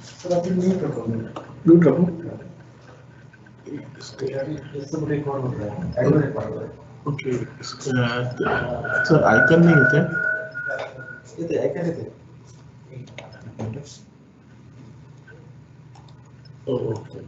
Sir आपने mute रखो mute रखो। इससे मुझे एक और हो रहा है एडो रिकॉर्ड हो रहा है। ओके सर आइकन नहीं होते ये तो आइकन है ओके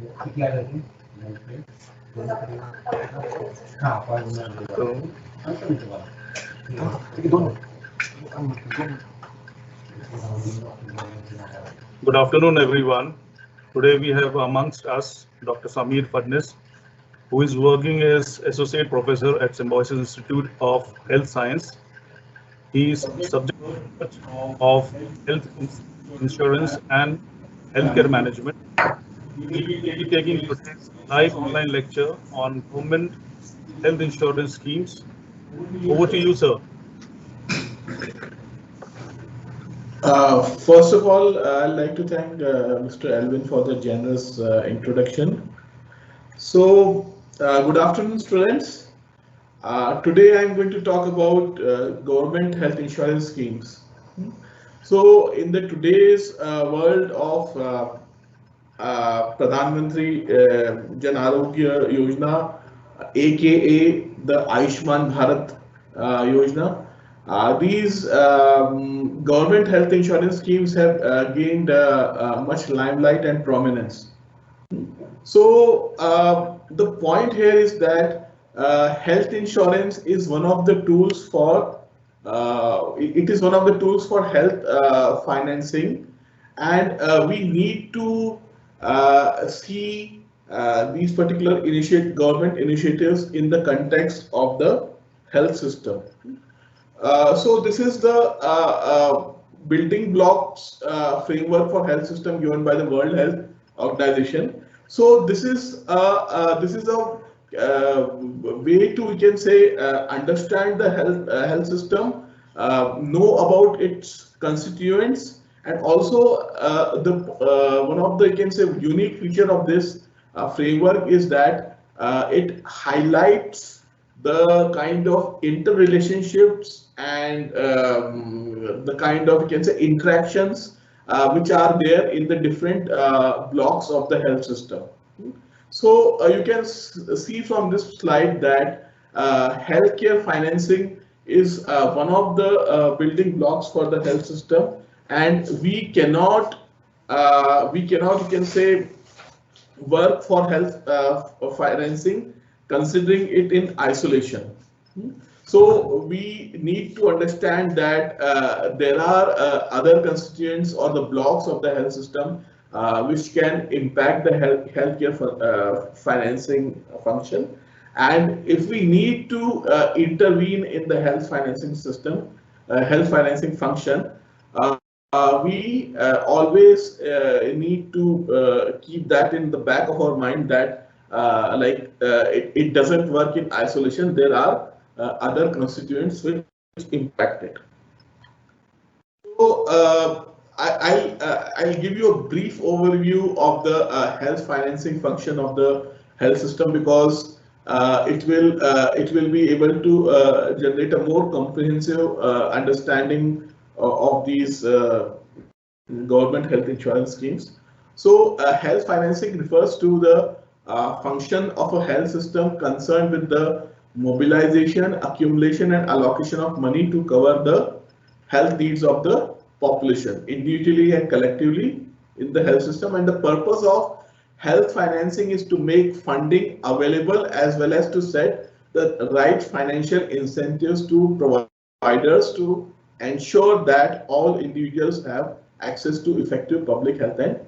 कितला करके हाँ Good afternoon, everyone. Today we have amongst us Dr. Samir Fadnis, who is working as Associate Professor at Symbiosis Institute of Health Science. He is subject of health insurance and healthcare management. He will be taking today's live online lecture on government health insurance schemes. Over to you, sir. First of all, I'd like to thank Mr. Elvin for the generous introduction. So, good afternoon, students. Today I'm going to talk about government health insurance schemes. So, in the today's world of Pradhan Mantri Jan Arogya Yojana, aka the Ayushman Bharat Yojana. These government health insurance schemes have gained much limelight and prominence. So the point here is that health insurance is one of the tools for it is one of the tools for health financing, and we need to see these particular government initiatives in the context of the health system. So this is the building blocks framework for health system given by the World Health Organization. So this is a way to, we can say, understand the health system, know about its constituents, and also one of the, you can say, unique feature of this framework is that it highlights the kind of interrelationships and the kind of, you can say, interactions which are there in the different blocks of the health system. So you can see from this slide that healthcare financing is one of the building blocks for the health system, and we cannot, you can say, work for health financing considering it in isolation. So we need to understand that there are other constituents or the blocks of the health system which can impact the healthcare financing function. And if we need to intervene in the health financing system, health financing function, we always need to keep that in the back of our mind that it doesn't work in isolation. There are other constituents which impact it. So I'll give you a brief overview of the health financing function of the health system, because it will be able to generate a more comprehensive understanding of these government health insurance schemes. So health financing refers to the function of a health system concerned with the mobilization, accumulation, and allocation of money to cover the health needs of the population individually and collectively in the health system. And the purpose of health financing is to make funding available as well as to set the right financial incentives to providers to ensure that all individuals have access to effective public health and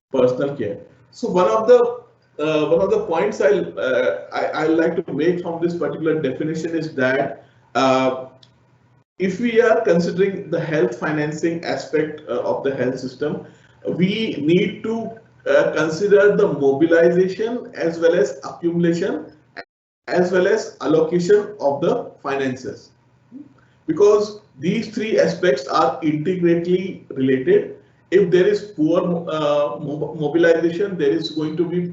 personal care. So one of the points I like to make from this particular definition is that if we are considering the health financing aspect of the health system, we need to consider the mobilization as well as accumulation as well as allocation of the finances, because these three aspects are intricately related. If there is poor mobilization, there is going to be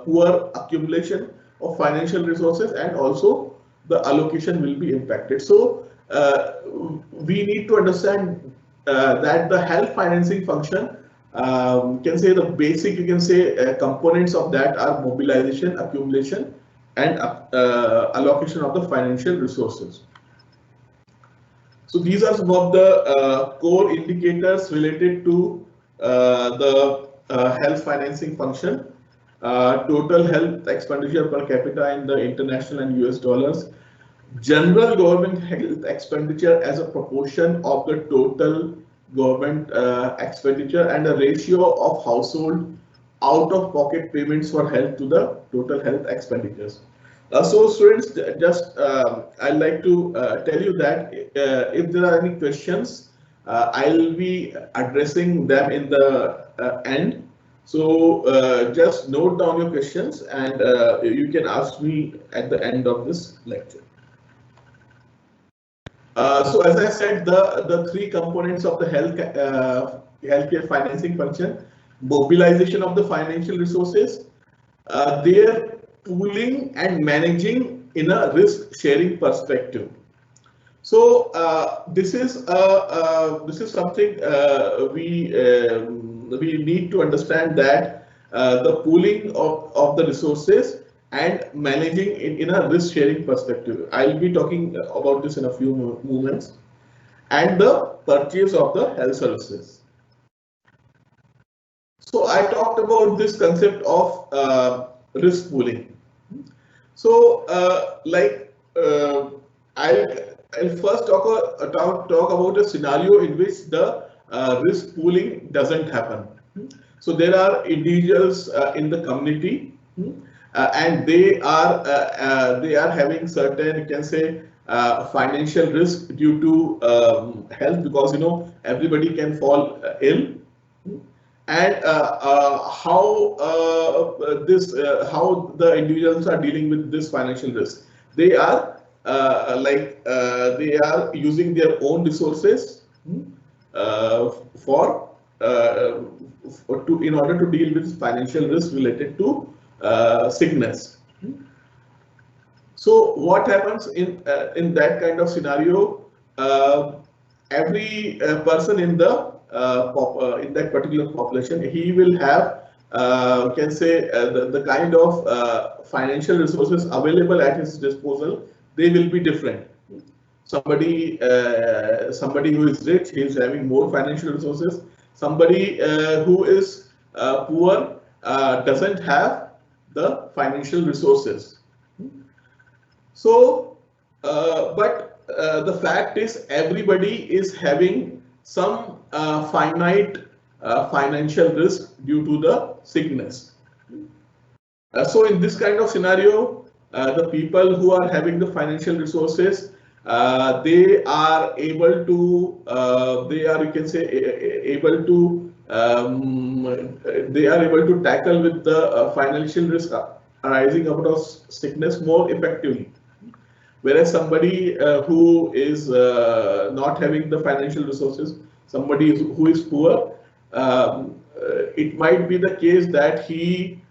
poor accumulation of financial resources, and also the allocation will be impacted. So we need to understand that the health financing function, can say the basic, you can say, components of that are mobilization, accumulation, and allocation of the financial resources. So these are some of the core indicators related to the health financing function. total health expenditure per capita in the international and US dollars, general government health expenditure as a proportion of the total government expenditure, and a ratio of household out-of-pocket payments for health to the total health expenditures. So students, just I'd like to tell you that if there are any questions, I'll be addressing them in the end. So just note down your questions, and you can ask me at the end of this lecture. So as I said, the three components of the healthcare financing function: mobilization of the financial resources, their pooling and managing in a risk sharing perspective. So this is something we need to understand, that the pooling of the resources and managing in a risk sharing perspective. I'll be talking about this in a few moments. And the purchase of the health services. So I talked about this concept of risk pooling. So I'll first talk about a scenario in which the risk pooling doesn't happen. So there are individuals in the community, and they are having certain, you can say, financial risk due to health, because everybody can fall ill. And how the individuals are dealing with this financial risk? They are they are using their own resources in order to deal with financial risk related to sickness. So what happens in that kind of scenario? Every person in that particular population, he will have, can say, the kind of financial resources available at his disposal. They will be different. Somebody who is rich, he is having more financial resources. Somebody who is poor doesn't have the financial resources. So, but the fact is, everybody is having some finite financial risk due to the sickness. So in this kind of scenario, the people who are having the financial resources, they are able to, you can say, able to tackle with the financial risk arising out of sickness more effectively. Whereas somebody who is not having the financial resources, somebody who is poor, it might be the case that he,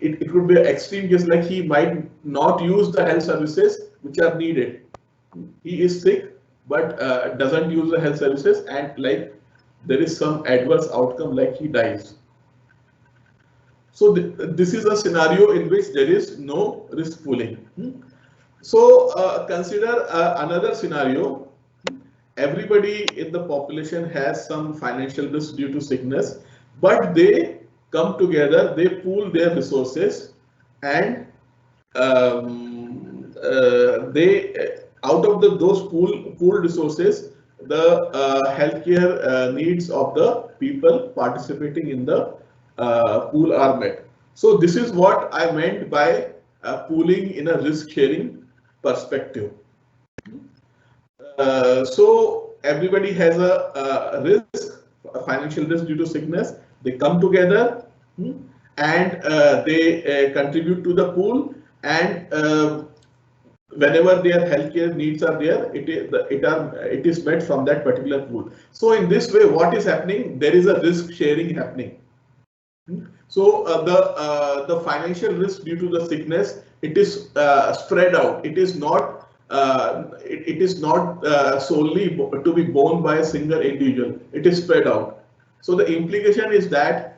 it could be an extreme case, like he might not use the health services which are needed. He is sick, but doesn't use the health services, and there is some adverse outcome, like he dies. So this is a scenario in which there is no risk pooling. So consider another scenario. Everybody in the population has some financial risk due to sickness, but they come together, they pool their resources, and they, out of those pooled resources, the healthcare needs of the people participating in the pool are met. So this is what I meant by pooling in a risk sharing perspective. So everybody has a risk, a financial risk due to sickness. They come together and they contribute to the pool, and whenever their healthcare needs are there, it is met from that particular pool. So in this way, what is happening? There is a risk sharing happening. So the financial risk due to the sickness, it is spread out. It is not solely to be borne by a single individual. It is spread out. So the implication is that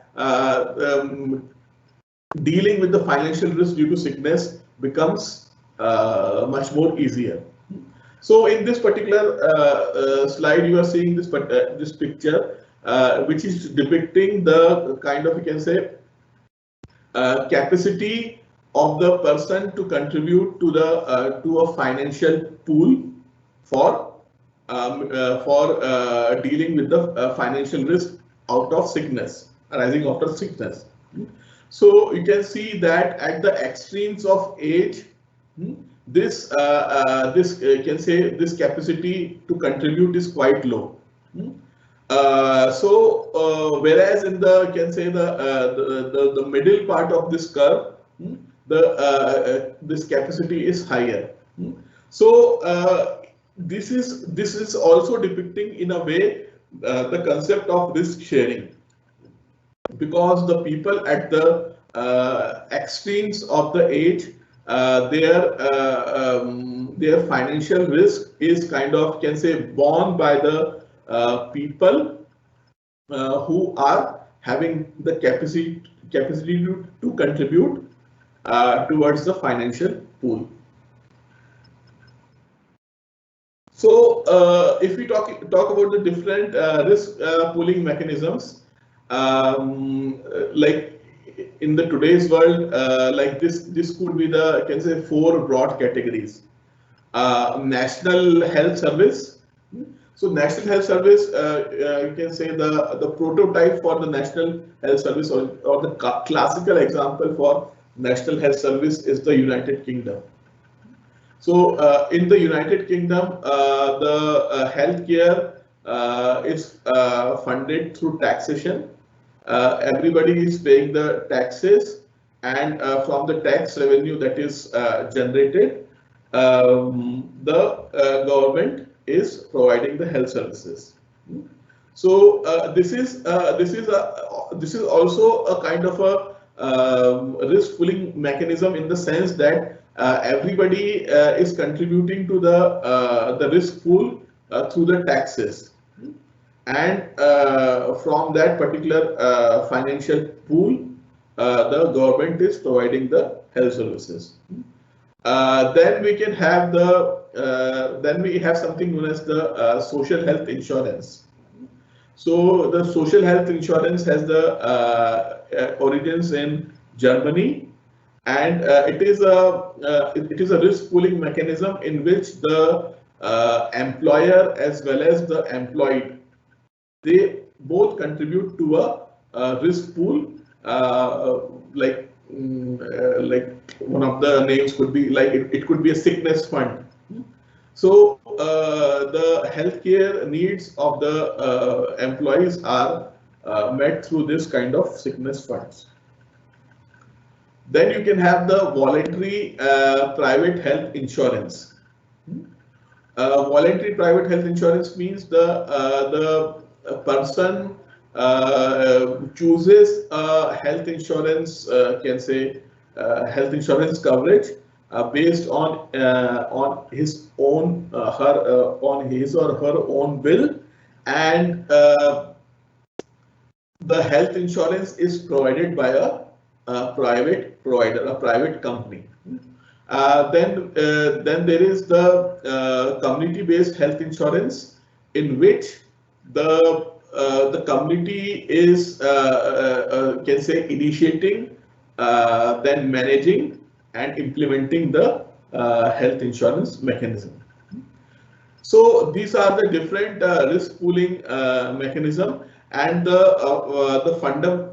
dealing with the financial risk due to sickness becomes much more easier. So in this particular slide, you are seeing this picture. which is depicting the kind of, you can say, capacity of the person to contribute to the to a financial pool for dealing with the financial risk out of sickness, arising out of sickness. So you can see that at the extremes of age, this you can say this capacity to contribute is quite low. Whereas in the, you can say, the middle part of this curve, this capacity is higher. So this is also depicting in a way the concept of risk sharing, because the people at the extremes of the age, their financial risk is kind of, can say, borne by the people who are having the capacity to contribute towards the financial pool. So if we talk about the different risk pooling mechanisms, like in the today's world, like this could be the, can say, 4 broad categories. National Health Service. So National Health Service, you can say the prototype for the National Health Service, or the classical example for National Health Service is the United Kingdom. So in the United Kingdom, the healthcare is funded through taxation. Everybody is paying the taxes, and from the tax revenue that is generated, the government is providing the health services. So this is also a kind of a risk pooling mechanism, in the sense that everybody is contributing to the risk pool through the taxes, and from that particular financial pool, the government is providing the health services. Then we can have then we have something known as the social health insurance. So the social health insurance has the origins in Germany, and it is a risk pooling mechanism in which the employer as well as the employed, they both contribute to a risk pool. Like one of the names could be, like, it could be a sickness fund. So the healthcare needs of the employees are met through this kind of sickness funds. Then you can have the voluntary private health insurance. Voluntary private health insurance means the person chooses a health insurance, can say health insurance coverage based on his own on his or her own will, and the health insurance is provided by a private provider, a private company. Then there is the community-based health insurance, in which the community is can say initiating, then managing and implementing the health insurance mechanism. So these are the different risk pooling mechanism, and the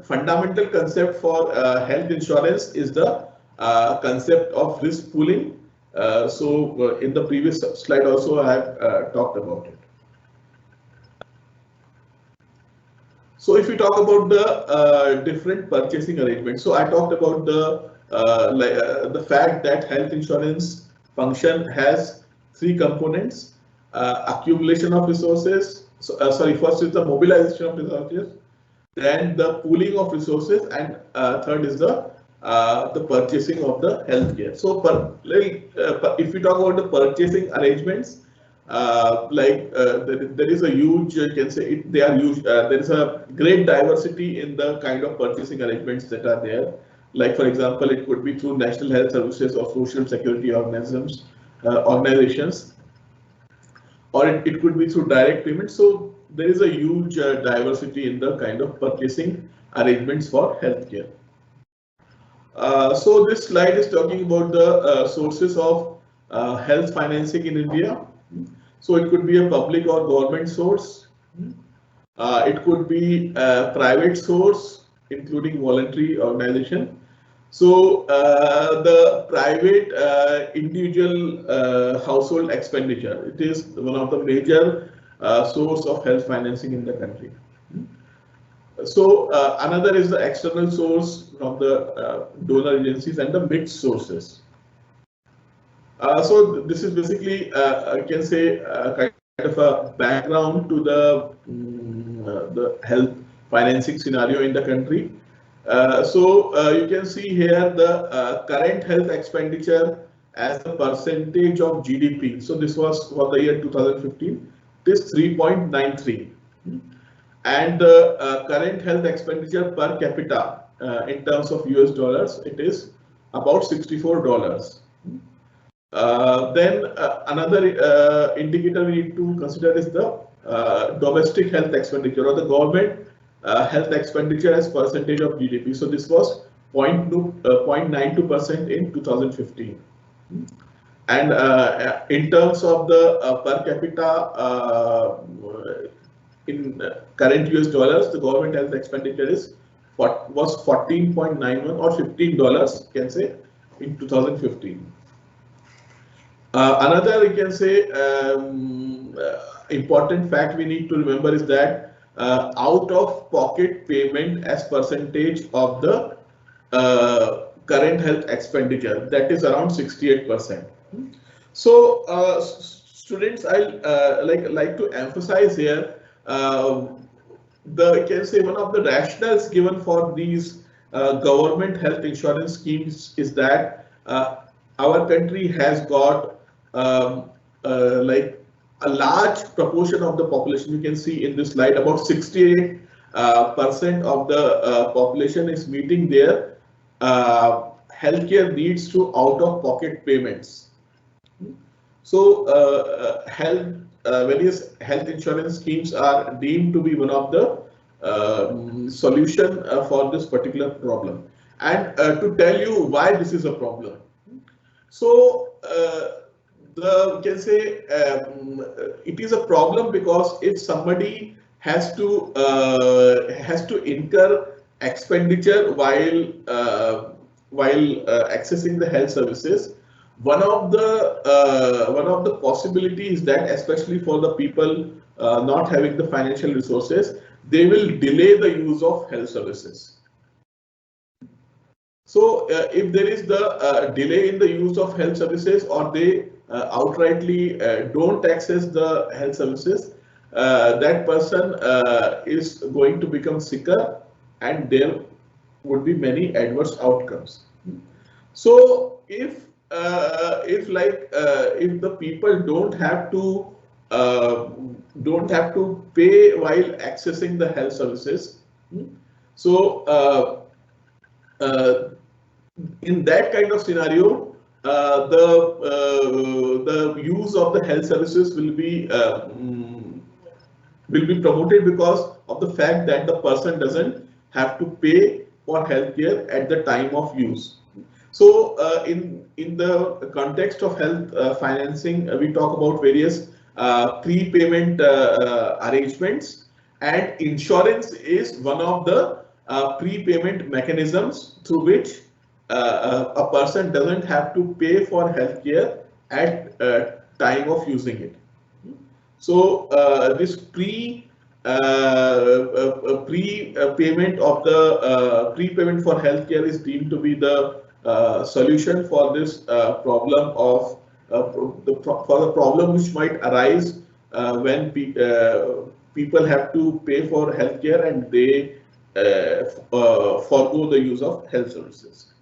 fundamental concept for health insurance is the concept of risk pooling. So in the previous slide also I have talked about it. So if we talk about the different purchasing arrangements, so I talked about the fact that health insurance function has 3 components: accumulation of resources. So first is the mobilization of resources, then the pooling of resources, and third is the purchasing of the healthcare. So if we talk about the purchasing arrangements, there is a huge, you can say they are huge. There is a great diversity in the kind of purchasing arrangements that are there. Like, for example, it could be through national health services or social security organizations. or it could be through direct payment. So there is a huge diversity in the kind of purchasing arrangements for healthcare. So this slide is talking about the sources of health financing in India. So it could be a public or government source. It could be a private source, including voluntary organization. So the private individual household expenditure, it is one of the major source of health financing in the country. So another is the external source from the donor agencies and the mixed sources. So this is basically, I can say, kind of a background to the health financing scenario in the country. So you can see here the current health expenditure as a percentage of GDP. So this was for the year 2015. This 3.93. And the current health expenditure per capita in terms of US dollars, it is about $64. Then another indicator we need to consider is the domestic health expenditure or the government health expenditure as percentage of GDP. So this was 0.92% in 2015. And in terms of the per capita in current US dollars, the government health expenditure was 14.91 or $15, can say, in 2015. Another, we can say, important fact we need to remember is that out of pocket payment as percentage of the current health expenditure, that is around 68%. So students, I'll like to emphasize here you can say one of the rationales given for these government health insurance schemes is that our country has got like a large proportion of the population. You can see in this slide about 68% of the population is meeting their healthcare needs through out-of-pocket payments. So various health insurance schemes are deemed to be one of the solution for this particular problem. And to tell you why this is a problem. So you can say it is a problem because if somebody has to incur expenditure while accessing the health services, one of the possibilities that, especially for the people not having the financial resources, they will delay the use of health services. So if there is the delay in the use of health services, or they outrightly don't access the health services, that person is going to become sicker, and there would be many adverse outcomes. So if the people don't have to pay while accessing the health services, so in that kind of scenario, the use of the health services will be promoted because of the fact that the person doesn't have to pay for healthcare at the time of use. So in the context of health financing, we talk about various prepayment arrangements, and insurance is one of the prepayment mechanisms through which a person doesn't have to pay for healthcare at time of using it. So this prepayment of the prepayment for healthcare is deemed to be the solution for this problem of for the problem which might arise when people have to pay for healthcare and they forgo the use of health services.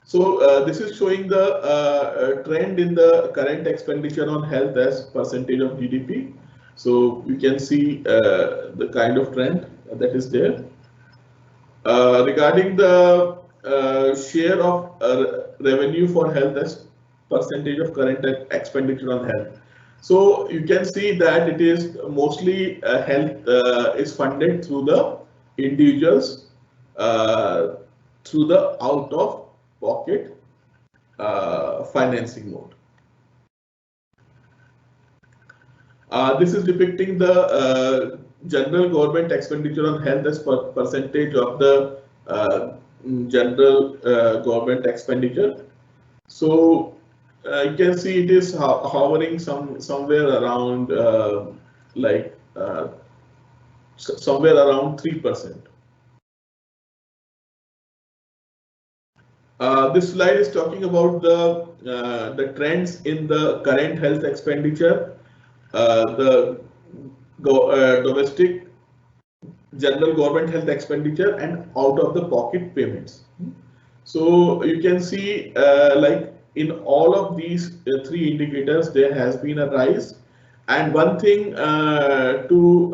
So this is showing the trend in the current expenditure on health as percentage of GDP. So you can see the kind of trend that is there. Regarding the share of revenue for health as percentage of current expenditure on health. So you can see that it is mostly health is funded through the individuals through the out of pocket financing mode. This is depicting the general government expenditure on health as percentage of the general government expenditure. So you can see it is hovering somewhere around somewhere around 3%. This slide is talking about the trends in the current health expenditure, the domestic general government health expenditure and out of the pocket payments. So you can see like in all of these three indicators there has been a rise, and one thing to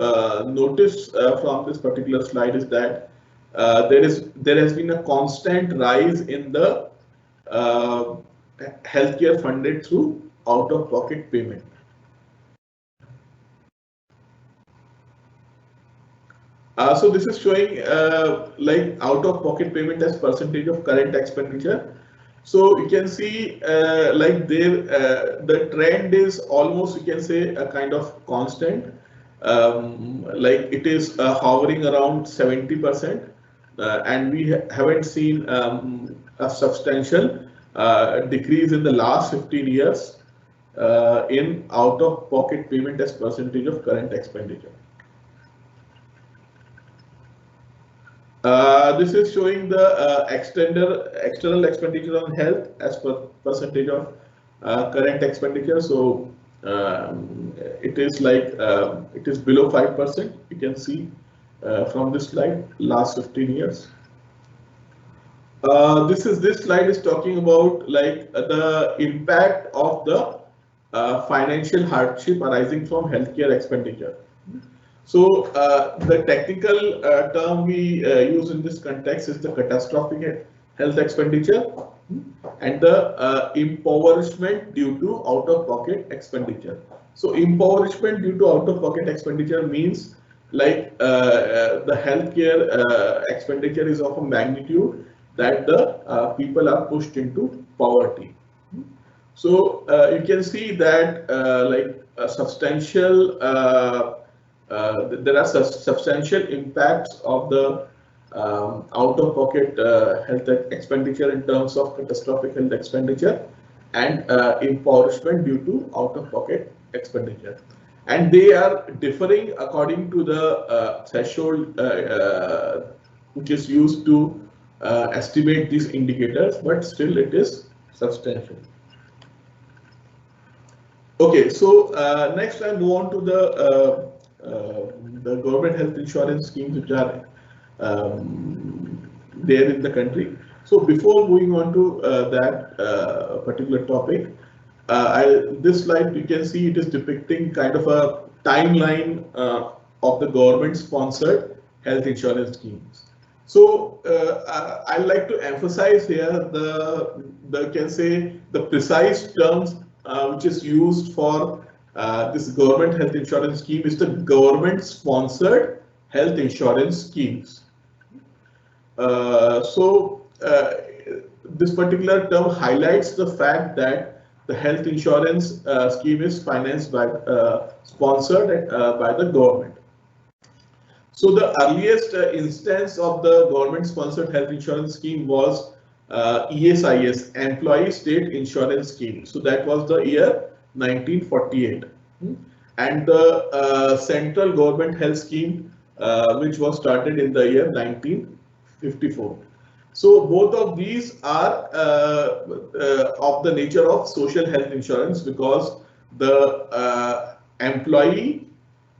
notice from this particular slide is that there has been a constant rise in the healthcare funded through out of pocket payment. So this is showing like out of pocket payment as percentage of current expenditure. So you can see like there the trend is almost, you can say, a kind of constant, like it is hovering around 70%, and we haven't seen a substantial decrease in the last 15 years in out of pocket payment as percentage of current expenditure. This is showing the external expenditure on health as per percentage of current expenditure. So it is like it is below 5%. You can see from this slide last 15 years. This slide is talking about like the impact of the financial hardship arising from healthcare expenditure. So the technical term we use in this context is the catastrophic health expenditure and the impoverishment due to out-of-pocket expenditure. So impoverishment due to out-of-pocket expenditure means like the healthcare expenditure is of a magnitude that the people are pushed into poverty. So you can see that like a substantial there are substantial impacts of the out-of-pocket health expenditure in terms of catastrophic health expenditure and impoverishment due to out-of-pocket expenditure. And they are differing according to the threshold which is used to estimate these indicators, but still it is substantial. Okay, so next I move on to the government health insurance schemes which are there in the country. So before moving on to that particular topic, this slide you can see it is depicting kind of a timeline of the government sponsored health insurance schemes. So I like to emphasize here the can say the precise terms which is used for this government health insurance scheme is the government sponsored health insurance schemes. This particular term highlights the fact that the health insurance scheme is financed by sponsored by the government. So the earliest instance of the government sponsored health insurance scheme was ESIS, Employee State Insurance Scheme. So that was the year 1948. And the central government health scheme which was started in the year 1954. So both of these are of the nature of social health insurance because the employee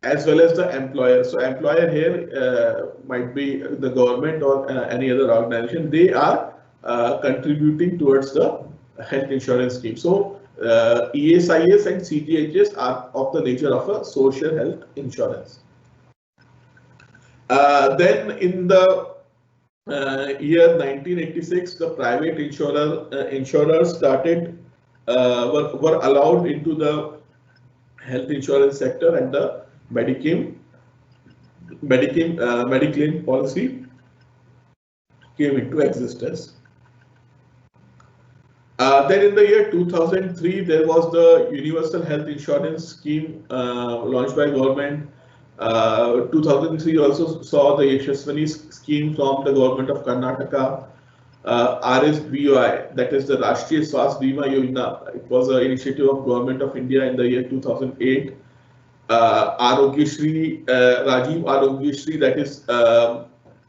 as well as the employer. So employer here might be the government or any other organization. They are contributing towards the health insurance scheme. So ESIS and CGHS are of the nature of a social health insurance. Then in the year 1986, the private insurers started were allowed into the health insurance sector and the Mediclaim policy came into existence. Then in the year 2003, there was the Universal Health Insurance Scheme launched by government. 2003 also saw the Yashaswini scheme from the government of Karnataka. RSBI, that is the Rashtriya Swasthya Bima Yojana. It was an initiative of government of India in the year 2008. Arogyashri, Rajiv Arogyashri, that is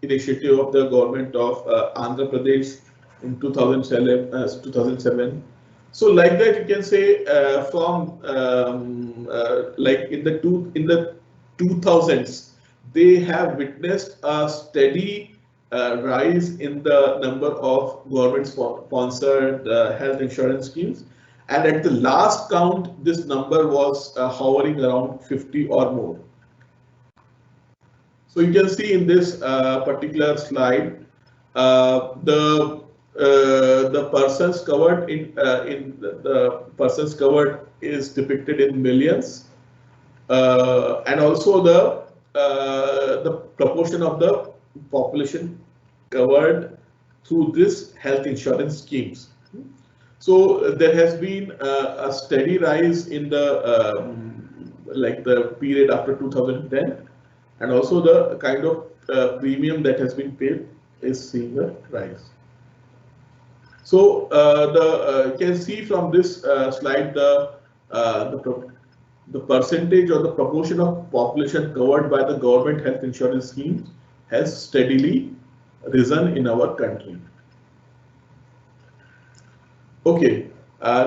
initiative of the government of Andhra Pradesh in 2007. So like that, you can say from like in the 2000s, they have witnessed a steady rise in the number of government-sponsored health insurance schemes. And at the last count, this number was hovering around 50 or more. So you can see in this particular slide, the persons covered the persons covered is depicted in millions, and also the proportion of the population covered through this health insurance schemes. So there has been a steady rise in the like the period after 2010, and also the kind of premium that has been paid is seeing a rise. So you can see from this slide the percentage or the proportion of population covered by the government health insurance schemes has steadily risen in our country. Okay,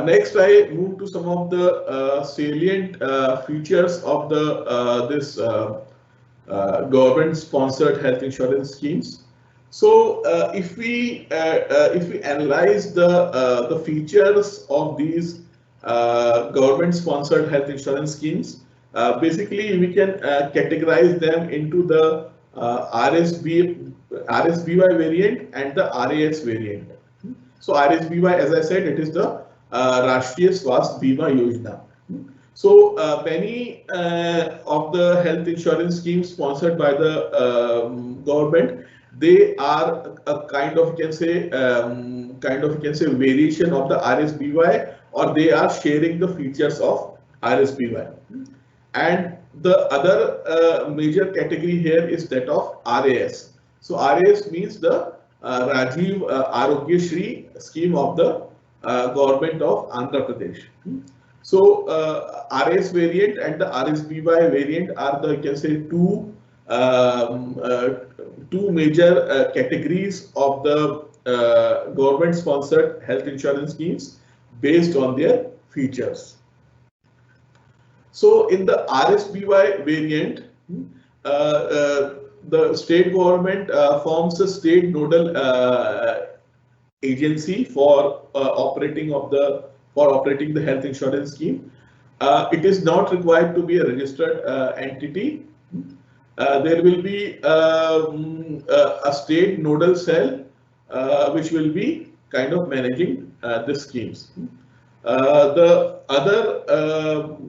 next I move to some of the salient features of the this government-sponsored health insurance schemes. So if we analyze the features of these government-sponsored health insurance schemes, basically we can categorize them into the RSBY variant and the RAS variant. So RSBY, as I said, it is the Rashtriya Swasthya Bima Yojana. So many of the health insurance schemes sponsored by the government, they are a kind of, you can say variation of the RSBY, or they are sharing the features of RSBY. And the other major category here is that of RAS. So RAS means the Rajiv Arogyashri scheme of the government of Andhra Pradesh. So RAS variant and the RSBY variant are the, you can say, two major categories of the government-sponsored health insurance schemes based on their features. So in the RSBY variant, the state government forms a state nodal agency for operating the health insurance scheme. It is not required to be a registered entity. There will be a state nodal cell which will be kind of managing the schemes. The other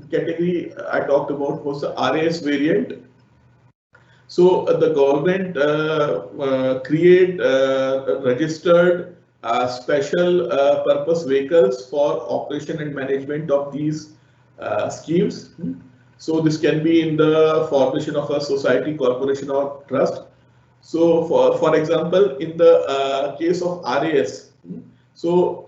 category I talked about was the RAS variant. So the government create registered special purpose vehicles for operation and management of these schemes. So this can be in the formation of a society, corporation, or trust. So for example, in the case of RAS, so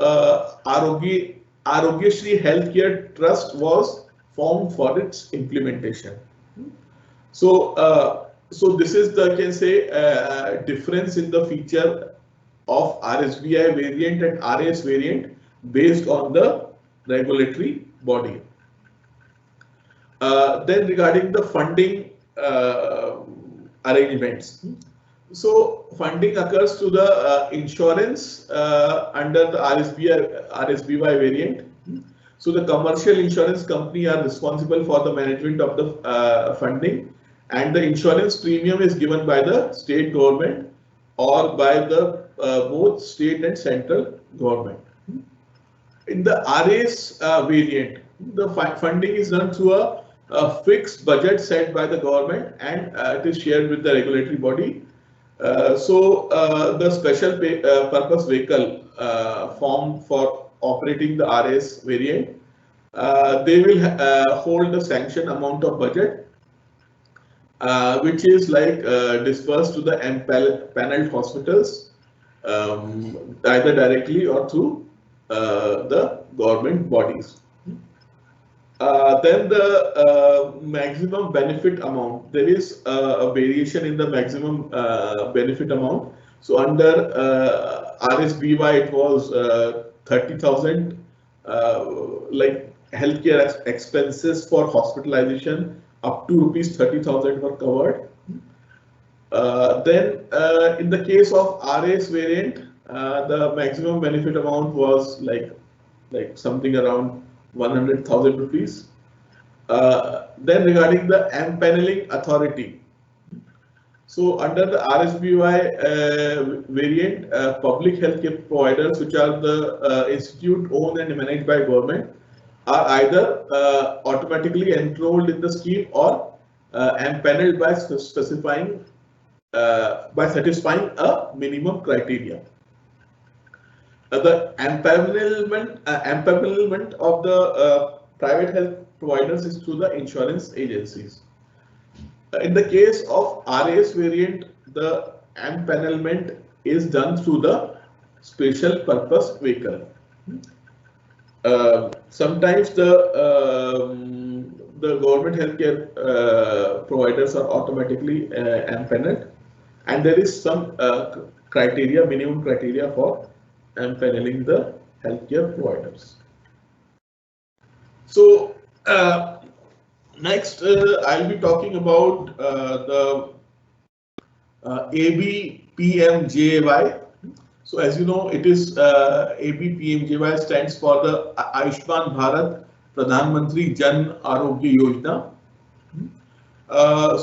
Arogyashri Healthcare Trust was formed for its implementation. So so this is the, can say, difference in the feature of RSBI variant and RAS variant based on the regulatory body. Then regarding the funding arrangements. So funding occurs to the insurance under the RSBY variant. So the commercial insurance company are responsible for the management of the funding, and the insurance premium is given by the state government or by the both state and central government. In the RAS variant, the funding is done through a a fixed budget set by the government, and it is shared with the regulatory body. The special purpose vehicle formed for operating the RS variant, they will hold the sanction amount of budget, which is like dispersed to the paneled hospitals, either directly or through the government bodies. Then the maximum benefit amount, there is a variation in the maximum benefit amount. So under RSBY, it was 30,000, like healthcare expenses for hospitalization up to rupees 30,000 were covered. Then in the case of RS variant, the maximum benefit amount was like something around 100,000 rupees. Then regarding the empaneling authority, so under the RSBY variant, public healthcare providers, which are the institute owned and managed by government, are either automatically enrolled in the scheme or empaneled by specifying by satisfying a minimum criteria. The empanelment of the private health providers is through the insurance agencies. In the case of RAS variant, the empanelment is done through the special purpose vehicle. Sometimes the government healthcare providers are automatically empaneled, and there is some criteria, minimum criteria for empaneling the healthcare providers. So next, I'll be talking about the ABPMJY. So as you know, it is ABPMJY stands for the Ayushman Bharat Pradhan Mantri Jan Arogya Yojana.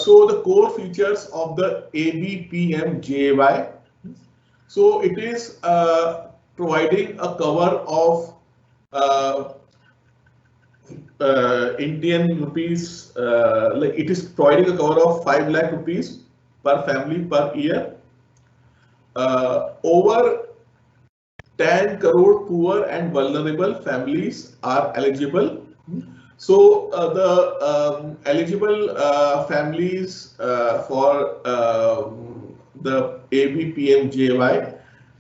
So the core features of the ABPMJY. So it is providing a cover of Indian rupees, like it is providing a cover of 5 lakh rupees per family per year. Over 10 crore poor and vulnerable families are eligible. So the eligible families for the ABPMJY,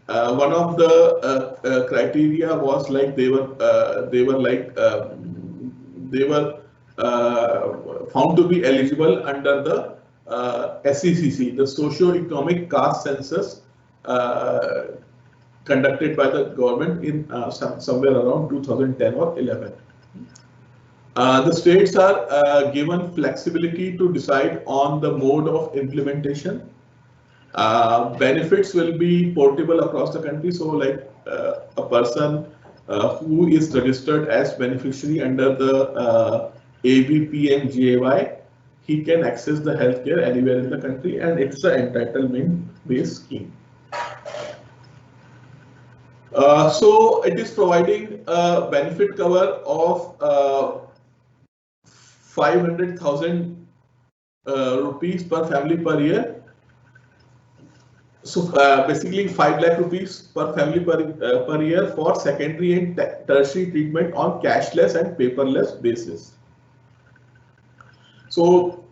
one of the criteria was like they were found to be eligible under the SECC, the socio-economic caste census conducted by the government in somewhere around 2010 or 11. The states are given flexibility to decide on the mode of implementation. Benefits will be portable across the country. So like a person who is registered as beneficiary under the ABPMJY, he can access the healthcare anywhere in the country, and it's an entitlement based scheme. So it is providing a benefit cover of 500,000 rupees per family per year. So basically 5 lakh rupees per family per year for secondary and tertiary treatment on cashless and paperless basis. So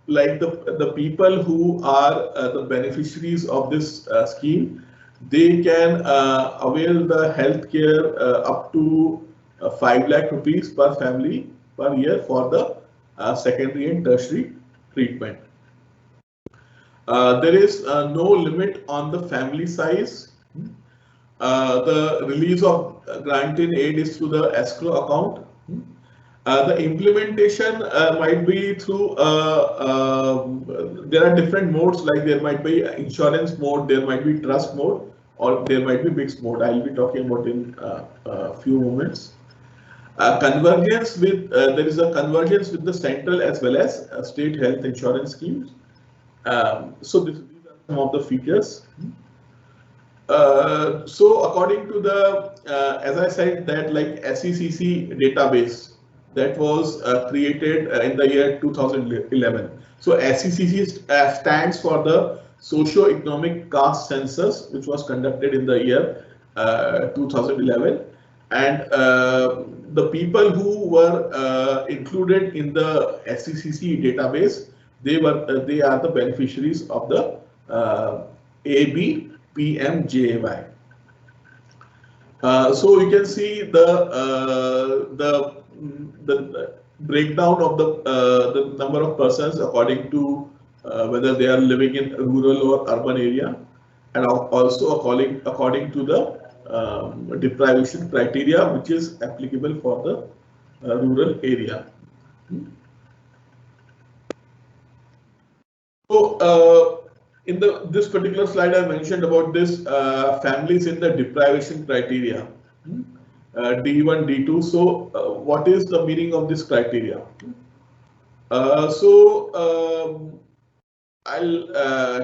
like the people who are the beneficiaries of this scheme, they can avail the healthcare up to 5 lakh rupees per family per year for the secondary and tertiary treatment. There is no limit on the family size. The release of granted aid is through the escrow account. The implementation might be through, there are different modes, like there might be insurance mode, there might be trust mode, or there might be mixed mode. I'll be talking about in a few moments. Convergence with, there is a convergence with the central as well as state health insurance schemes. So these are some of the features. So according to the, as I said, that like SECC database, that was created in the year 2011. So SECC stands for the Socio-Economic Caste Census, which was conducted in the year 2011, and the people who were included in the SECC database, they are the beneficiaries of the ABPMJAY. So you can see the breakdown of the number of persons according to whether they are living in rural or urban area, and also according to the deprivation criteria which is applicable for the rural area. So in this particular slide, I mentioned about this families in the deprivation criteria, D1, D2. So what is the meaning of this criteria? I'll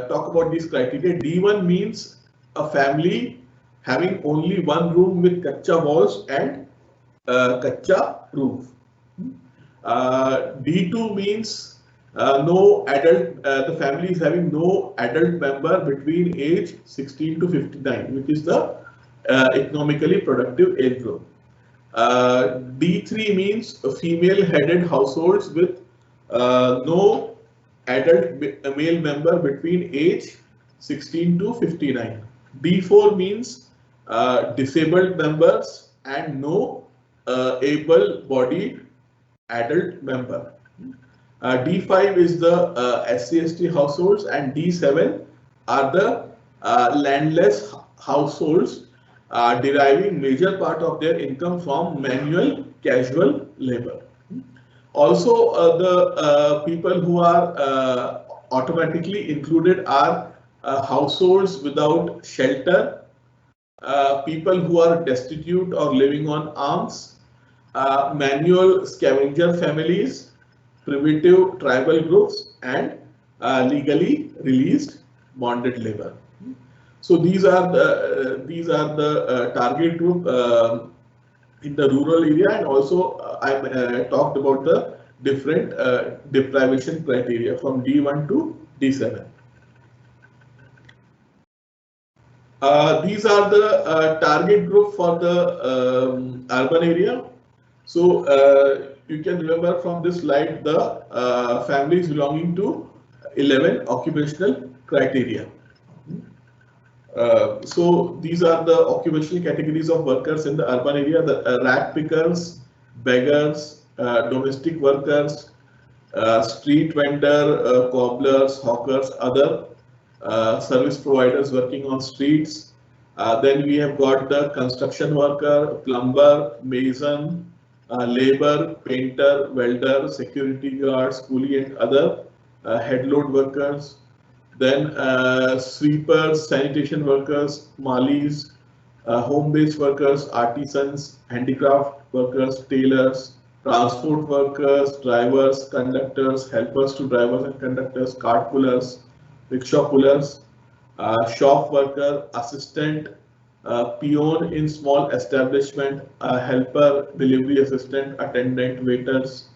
talk about these criteria. D1 means a family having only one room with kacha walls and kacha roof. D2 means no adult, the family is having no adult member between age 16 to 59, which is the economically productive age group. D3 means female-headed households with no adult male member between age 16 to 59. D4 means disabled members and no able-bodied adult member. D5 is the SC/ST households, and D7 are the landless households deriving major part of their income from manual casual labor. Also, the people who are automatically included are households without shelter, people who are destitute or living on alms, manual scavenger families, primitive tribal groups, and legally released bonded labor. So these are the target group in the rural area, and also I talked about the different deprivation criteria from D1 to D7. These are the target group for the urban area. So you can remember from this slide the families belonging to 11 occupational criteria. So these are the occupational categories of workers in the urban area: the rat pickers, beggars, domestic workers, street vendor, cobblers, hawkers, other service providers working on streets. Then we have got the construction worker, plumber, mason, labor, painter, welder, security guards, coolie, and other headload workers. Then sweepers, sanitation workers, malis, home-based workers, artisans, handicraft workers, tailors, transport workers, drivers, conductors, helpers to drivers and conductors, cart pullers, rickshaw pullers, shop worker, assistant, peon in small establishment, helper, delivery assistant, attendant, waiters,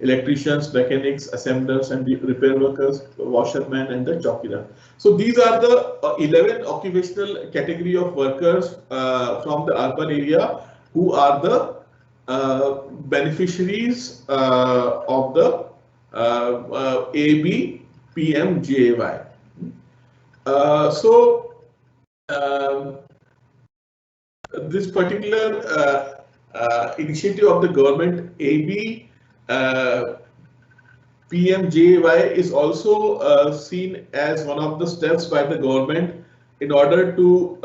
electricians, mechanics, assemblers, and repair workers, washermen, and the chowkidar. So these are the 11 occupational category of workers from the urban area who are the beneficiaries of the ABPMJAY. This particular initiative of the government, ABPMJAY, is also seen as one of the steps by the government in order to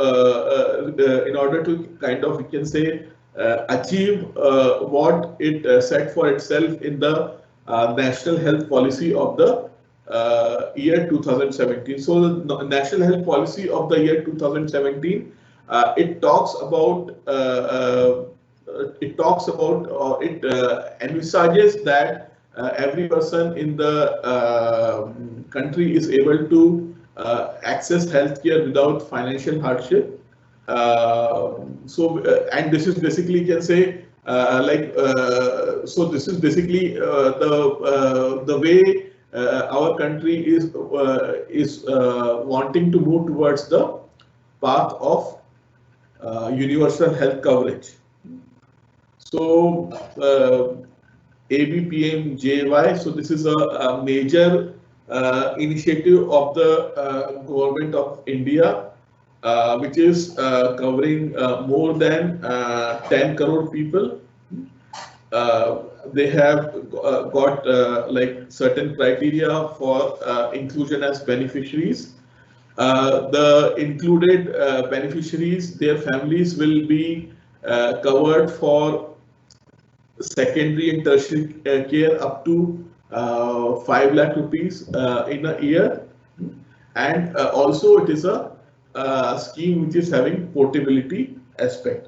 kind of, we can say, achieve what it set for itself in the national health policy of the year 2017. So the national health policy of the year 2017, it talks about it envisages that every person in the country is able to access healthcare without financial hardship. And this is basically, you can say, So this is basically the way our country is wanting to move towards the path of universal health coverage. So ABPMJY, so this is a major initiative of the government of India, which is covering more than 10 crore people. They have got like certain criteria for inclusion as beneficiaries. The included beneficiaries, their families will be covered for secondary and tertiary care up to 5 lakh rupees in a year, and also it is a scheme which is having portability aspect.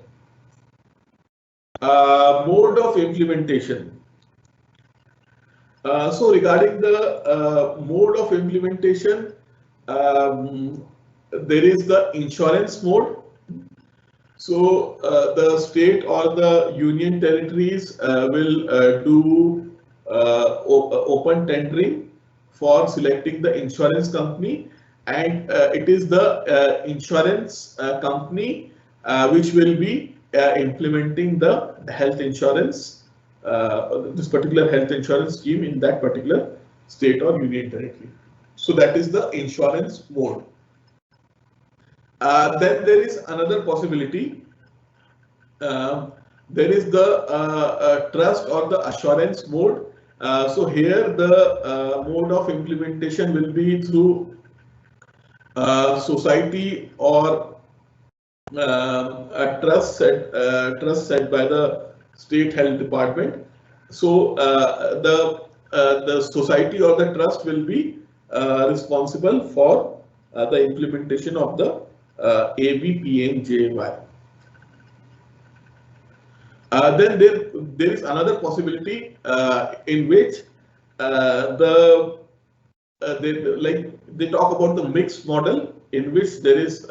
Mode of implementation. So regarding the mode of implementation, there is the insurance mode. So the state or the union territories will do open tendering for selecting the insurance company, and it is the insurance company which will be implementing the health insurance, this particular health insurance scheme in that particular state or union territory. So that is the insurance mode. Then there is another possibility. There is the trust or the assurance mode. So here the mode of implementation will be through society or a trust set by the state health department. So the society or the trust will be responsible for the implementation of the ABPMJY. Then there is another possibility in which they talk about the mixed model, in which there is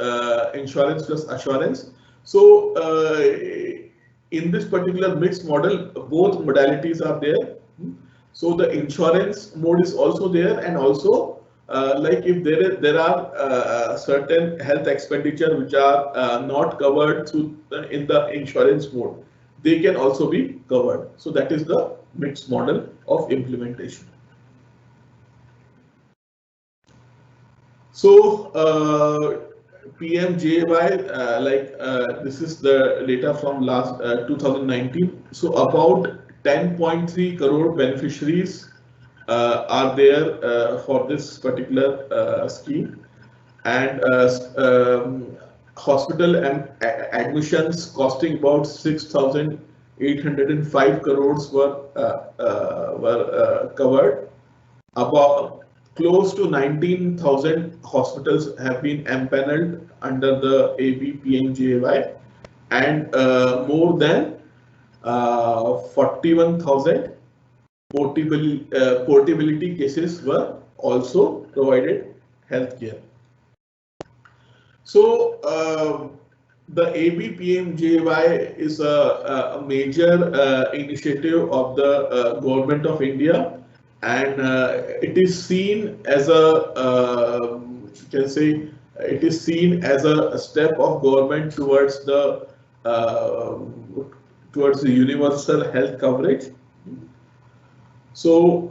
insurance plus assurance. So in this particular mixed model, both modalities are there. So the insurance mode is also there, and also like if there are certain health expenditure which are not covered in the insurance mode, they can also be covered. So that is the mixed model of implementation. So PMJY, this is the data from last 2019. So about 10.3 crore beneficiaries are there for this particular scheme, and hospital and admissions costing about 6,805 crores were covered. About close to 19,000 hospitals have been empaneled under the ABPMJY, and more than 41,000 portability cases were also provided healthcare. So the ABPMJY is a major initiative of the government of India, and it is seen as a you can say it is seen as a step of government towards the universal health coverage. So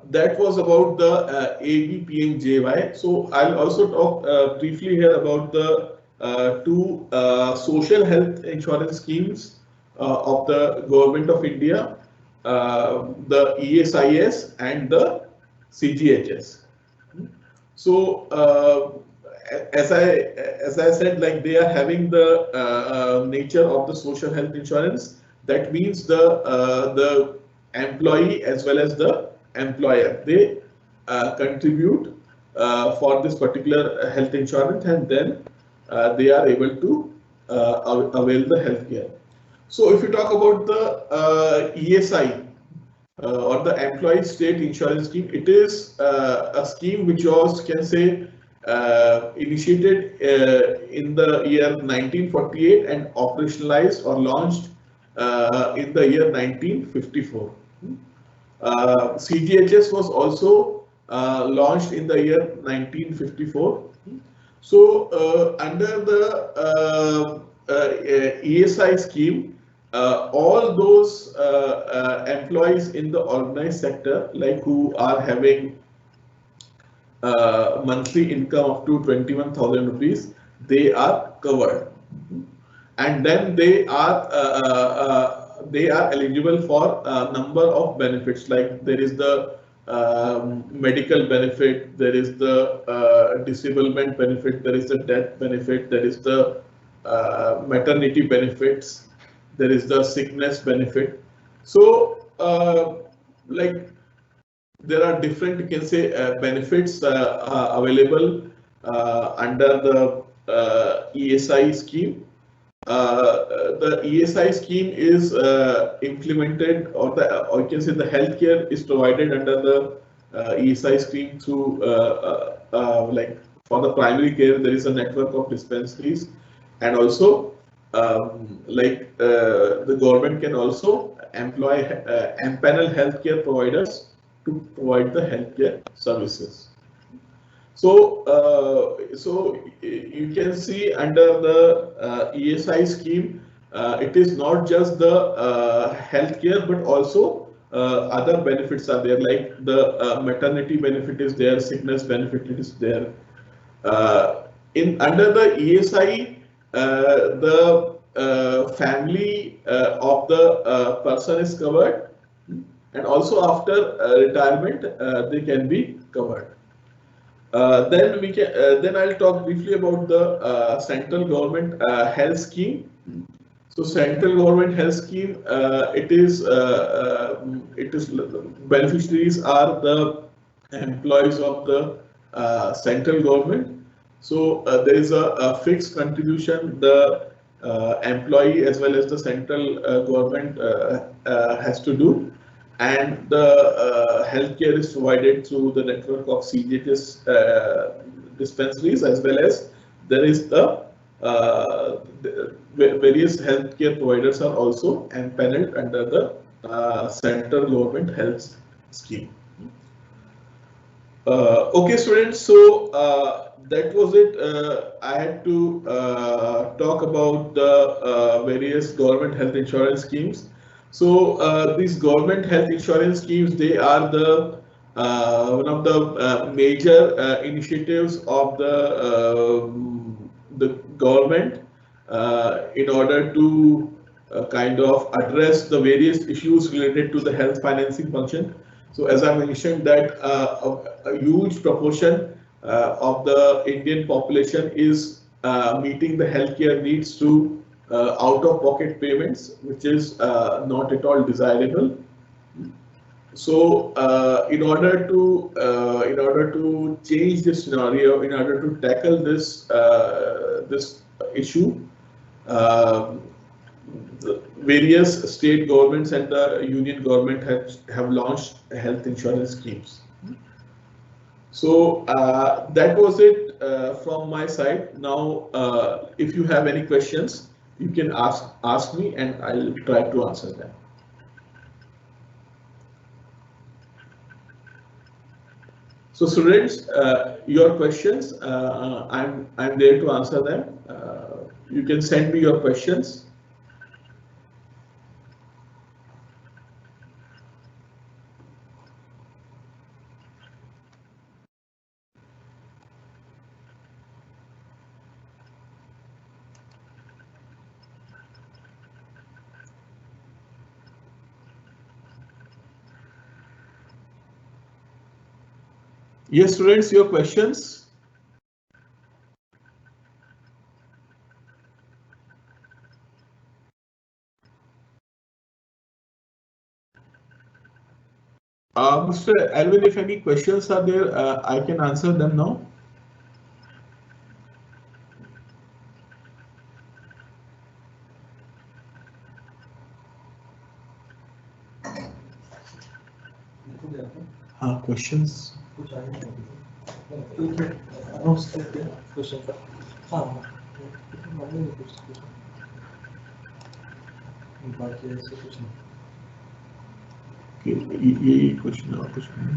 that was about the ABPMJY. So I'll also talk briefly here about the two social health insurance schemes of the government of India, the ESIS and the CGHS. So as I said, like they are having the nature of the social health insurance. That means the employee as well as the employer, they contribute for this particular health insurance, and then they are able to avail the healthcare. So if you talk about the ESI or the Employee State Insurance Scheme, it is a scheme which was, can say, initiated in the year 1948 and operationalized or launched in the year 1954. CGHS was also launched in the year 1954. So under the ESI scheme, all those employees in the organized sector, like who are having monthly income up to 21,000 rupees, they are covered, and then they are eligible for a number of benefits. Like there is the medical benefit, there is the disablement benefit, there is the death benefit, there is the maternity benefits, there is the sickness benefit. So like there are different, you can say, benefits available under the ESI scheme. The ESI scheme is implemented, or you can say the healthcare is provided under the ESI scheme through like for the primary care there is a network of dispensaries, and also like the government can also employ empanel healthcare providers to provide the healthcare services. So, so you can see under the ESI scheme, it is not just the healthcare, but also other benefits are there, like the maternity benefit is there, sickness benefit is there. In under the ESI, the family of the person is covered, and also after retirement, they can be covered. Then we can. Then I'll talk briefly about the central government health scheme. So central government health scheme, it is beneficiaries are the employees of the central government. So there is a fixed contribution the employee as well as the central government has to do, and the healthcare is provided through the network of CGHS dispensaries, as well as there is the various healthcare providers are also empaneled under the central government health scheme. Okay, students, so that was it. I had to talk about the various government health insurance schemes. So these government health insurance schemes, they are the one of the major initiatives of the government in order to kind of address the various issues related to the health financing function. So as I mentioned that a huge proportion of the Indian population is meeting the healthcare needs through out-of-pocket payments, which is not at all desirable. So in order to change this scenario, in order to tackle this this issue, the various state governments and the union government have launched health insurance schemes. So that was it from my side. Now, if you have any questions, you can ask me, and I'll try to answer them. So students, your questions, I'm there to answer them. You can send me your questions. Yes, students, your questions. Mr. Alvin, if any questions are there, I can answer them now. Questions? बाकी ऐसे कुछ नहीं। ये question और कुछ नहीं।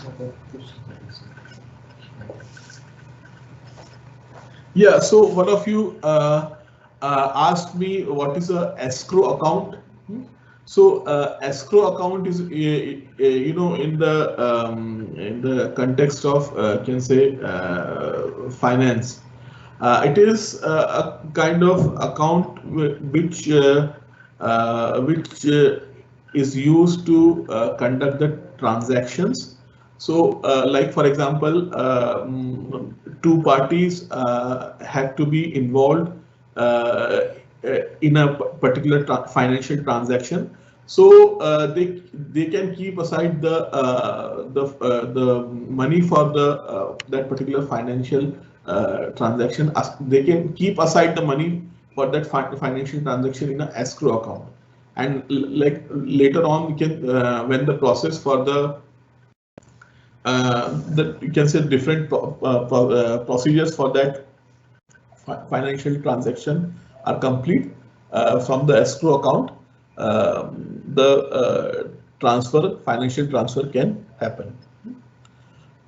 मतलब कुछ नहीं। Yeah, so one of you asked me what is a escrow account. So escrow account is in the context of can say finance. It is a kind of account which is used to conduct the transactions. So, like for example, two parties have to be involved in a particular financial transaction. So they can keep aside the money for the that particular financial transaction. They can keep aside the money for that financial transaction in an escrow account, and like later on we can when the process for the you can say different procedures for that financial transaction are complete from the escrow account, the financial transfer can happen.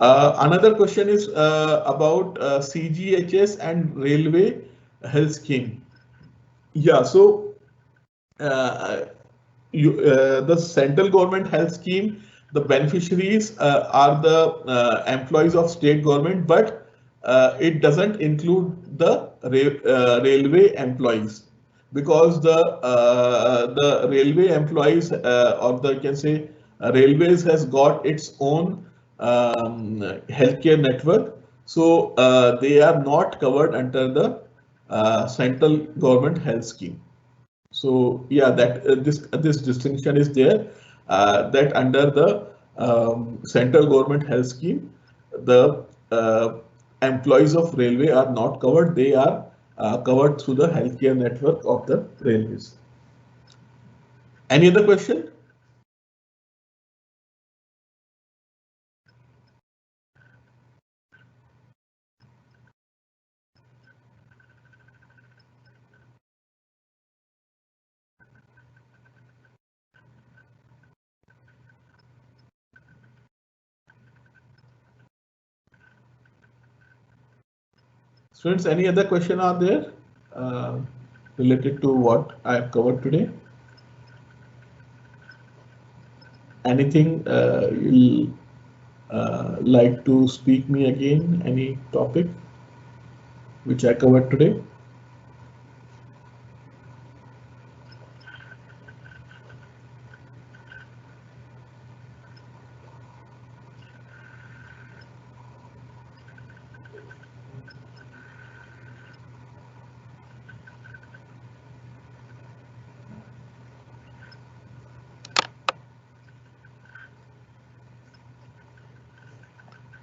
Another question is about CGHS and railway health scheme. Yeah, so uh, the central government health scheme, the beneficiaries are the employees of state government, but it doesn't include the railway employees, because the railway employees or the you can say railways has got its own healthcare network, so they are not covered under the central government health scheme. So yeah, that this distinction is there, that under the central government health scheme, the employees of railway are not covered. They are covered through the healthcare network of the railways. Any other question? Students, any other question are there related to what I have covered today? Anything you like to speak me again? Any topic which I covered today?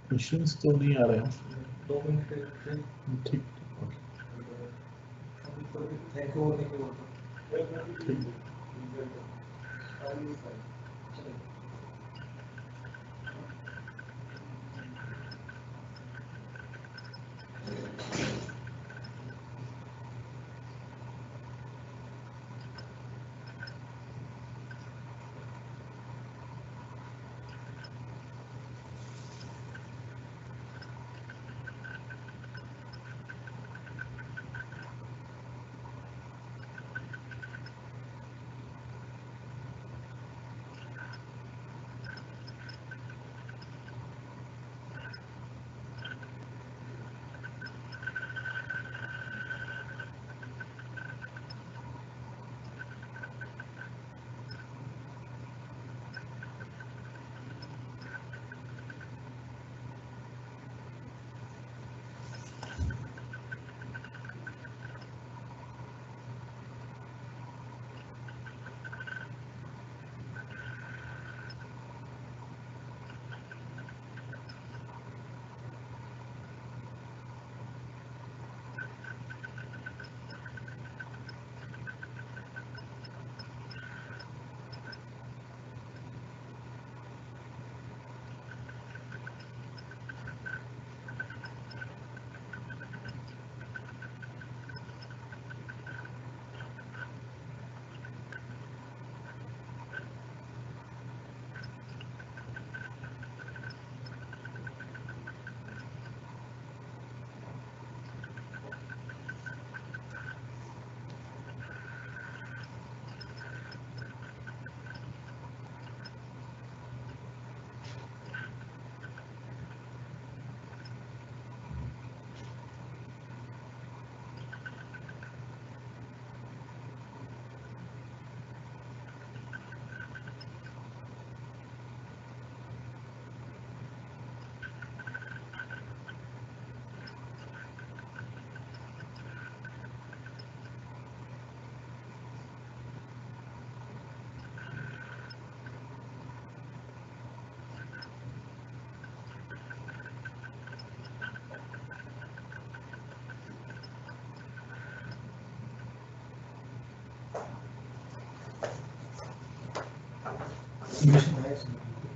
Questions तो नहीं आ रहे हैं। 2 minute के ठीक thank you बोलने के बोलते ठीक।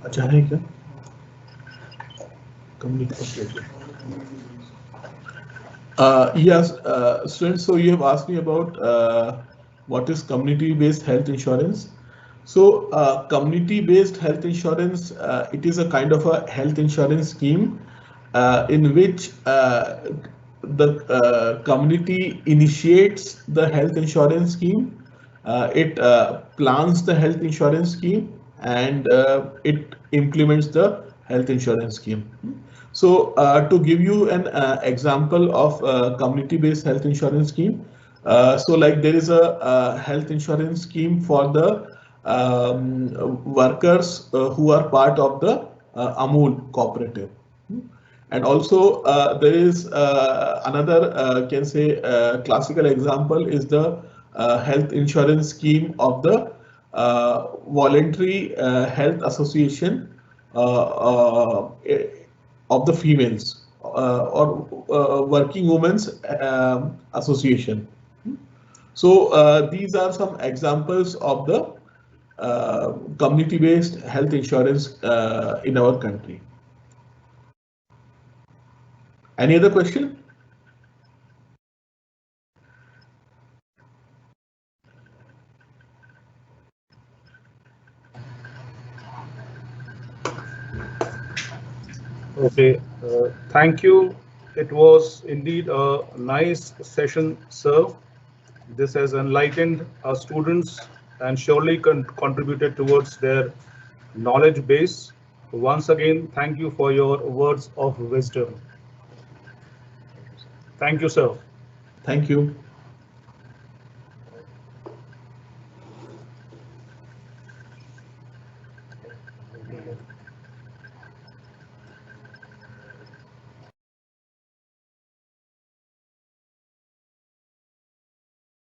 अच्छा है क्या? Yes, students, so you have asked me about what is community-based health insurance. So community-based health insurance, it is a kind of a health insurance scheme in which the community initiates the health insurance scheme. It plans the health insurance scheme, and it implements the health insurance scheme. So to give you an example of community-based health insurance scheme, so like there is a health insurance scheme for the workers who are part of the Amul cooperative. And also there is another can say classical example is the health insurance scheme of the voluntary health association of the females or working women's association. So these are some examples of the community-based health insurance in our country. Any other question? Okay, thank you. It was indeed a nice session, sir. This has enlightened our students and surely contributed towards their knowledge base. Once again, thank you for your words of wisdom. Thank you, sir. Thank you.